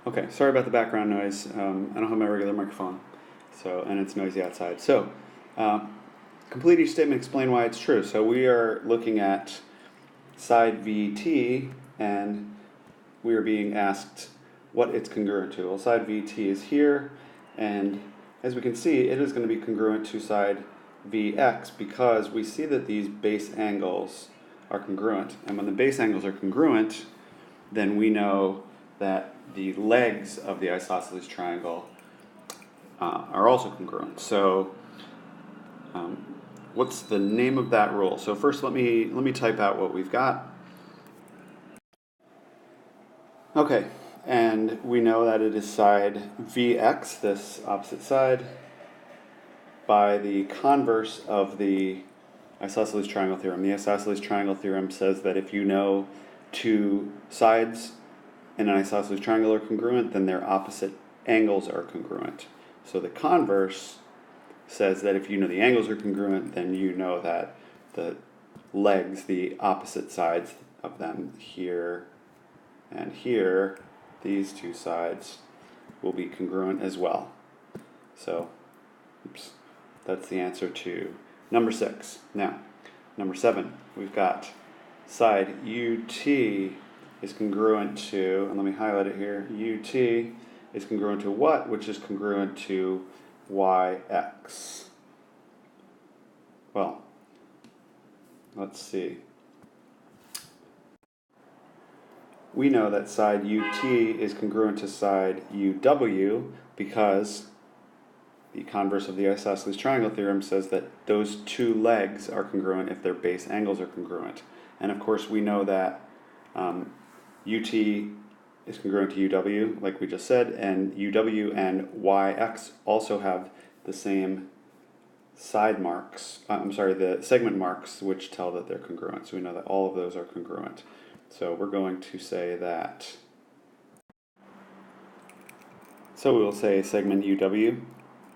Okay, sorry about the background noise. I don't have my regular microphone, and it's noisy outside. Uh, complete each statement, explain why it's true. So we are looking at side VT, and we are being asked what it's congruent to. Well, side VT is here, and as we can see, it is going to be congruent to side VX because we see that these base angles are congruent. And when the base angles are congruent, then we know that the legs of the isosceles triangle are also congruent. So what's the name of that rule? So first let me type out what we've got. Okay, and we know that it is side Vx, this opposite side, by the converse of the isosceles triangle theorem. The isosceles triangle theorem says that if you know two sides in an isosceles triangle are congruent, then their opposite angles are congruent. So the converse says that if you know the angles are congruent, then you know that the legs, the opposite sides of them here and here, these two sides will be congruent as well. So, that's the answer to number 6. Now, number 7, we've got side UT is congruent to, and let me highlight it here, UT is congruent to what? Which is congruent to YX. Well, let's see. We know that side UT is congruent to side UW because the converse of the isosceles triangle theorem says that those two legs are congruent if their base angles are congruent. And of course we know that UT is congruent to UW, like we just said, and UW and YX also have the same side marks, the segment marks, which tell that they're congruent. So we know that all of those are congruent. So we're going to say that. So we will say segment UW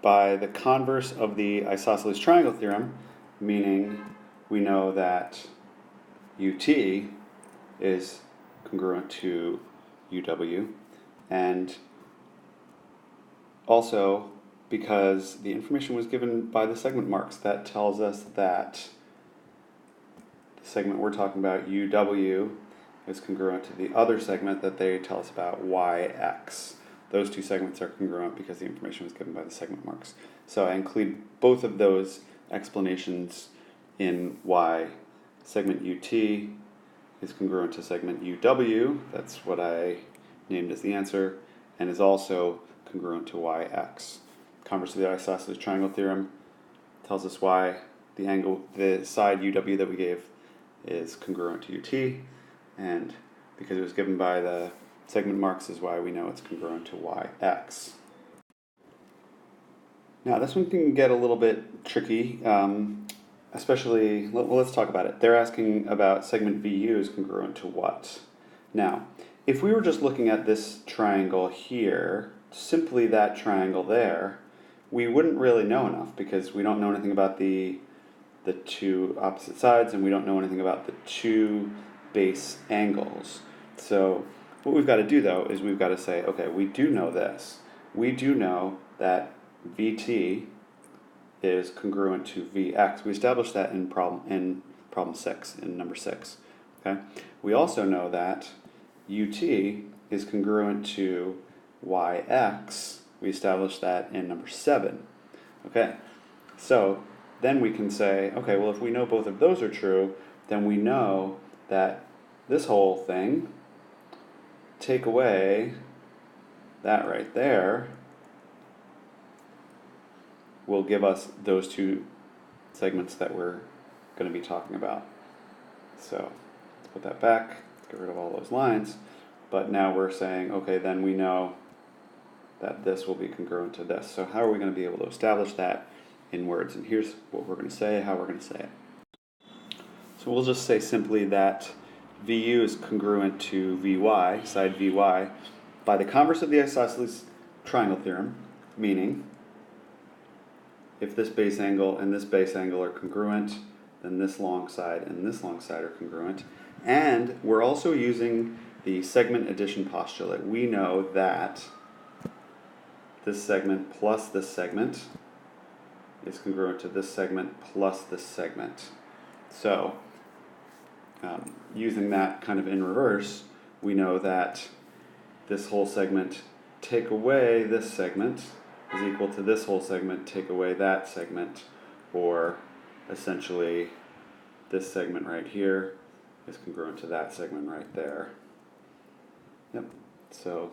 by the converse of the isosceles triangle theorem, meaning we know that UT is congruent to UW, and also because the information was given by the segment marks, that tells us that the segment we're talking about, UW, is congruent to the other segment that they tell us about, YX. Those two segments are congruent because the information was given by the segment marks. So I include both of those explanations in why segment UT is congruent to segment UW, that's what I named as the answer, and is also congruent to YX. Converse of the isosceles triangle theorem tells us why the side UW that we gave is congruent to UT, and because it was given by the segment marks is why we know it's congruent to YX. Now this one can get a little bit tricky, especially, let's talk about it. They're asking about segment VU is congruent to what? Now, if we were just looking at this triangle here, simply that triangle there, we wouldn't really know enough because we don't know anything about the two opposite sides and we don't know anything about the two base angles. So what we've got to do though is we've got to say, okay, we do know this. We do know that VT is congruent to Vx. We established that in problem 6, in number 6. Okay. We also know that UT is congruent to YX. We established that in number 7. Okay. So then we can say, okay, well if we know both of those are true, then we know that this whole thing, take away that right there, will give us those two segments that we're going to be talking about. So let's put that back, get rid of all those lines, but now we're saying, okay, then we know that this will be congruent to this. So how are we going to be able to establish that in words? And here's what we're going to say, how we're going to say it. So we'll just say simply that VU is congruent to VY, side VY, by the converse of the isosceles triangle theorem, meaning if this base angle and this base angle are congruent, then this long side and this long side are congruent. And we're also using the segment addition postulate, we know that this segment plus this segment is congruent to this segment plus this segment. So, using that kind of in reverse, we know that this whole segment take away this segment is equal to this whole segment take away that segment, or essentially this segment right here is congruent to that segment right there. Yep, so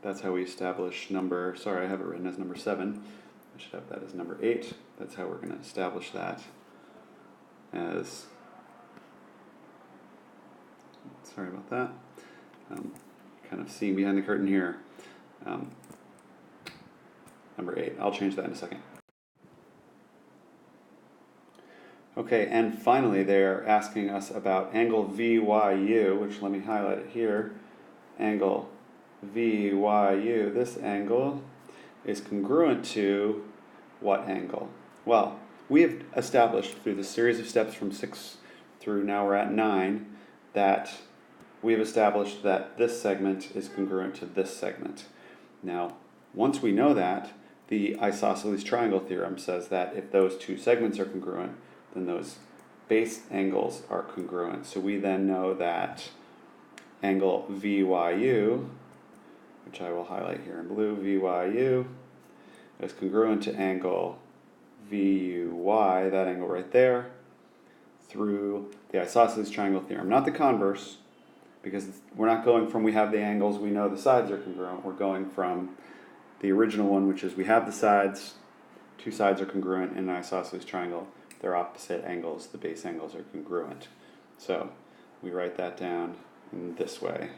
that's how we establish number, sorry I have it written as number 7, I should have that as number 8. That's how we're going to establish that as, sorry about that, kind of seeing behind the curtain here. Number 8, I'll change that in a second. Okay, and finally they're asking us about angle VYU, which let me highlight it here. Angle VYU, this angle is congruent to what angle? Well, we have established through the series of steps from 6 through now we're at 9 that we have established that this segment is congruent to this segment. Now, once we know that, the isosceles triangle theorem says that if those two segments are congruent, then those base angles are congruent. So we then know that angle VYU, which I will highlight here in blue, VYU, is congruent to angle VUY, that angle right there, through the isosceles triangle theorem. Not the converse, because we're not going from we have the angles, we know the sides are congruent. We're going from the original one, which is we have the sides, two sides are congruent in an isosceles triangle. They're opposite angles, the base angles are congruent. So we write that down in this way.